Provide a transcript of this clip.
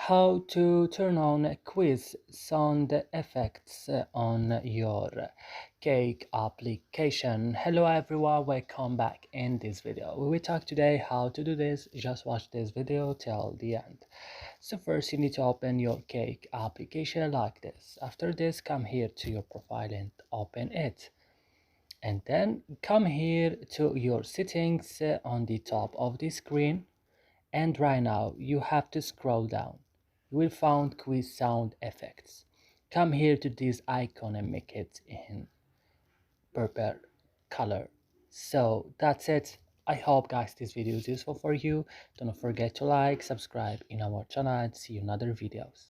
how to turn on quiz sound effects on your cake application. Hello everyone, welcome back. In this video we will talk today how to do this. Just watch this video till the end. So first you need to open your cake application like this. After this, come here to your profile and open it, and then come here to your settings on the top of the screen. And right now you have to scroll down. You will find quiz sound effects. Come here to this icon and make it in purple color. So that's it. I hope guys this video is useful for you. Don't forget to like, subscribe in our channel, and see you in other videos.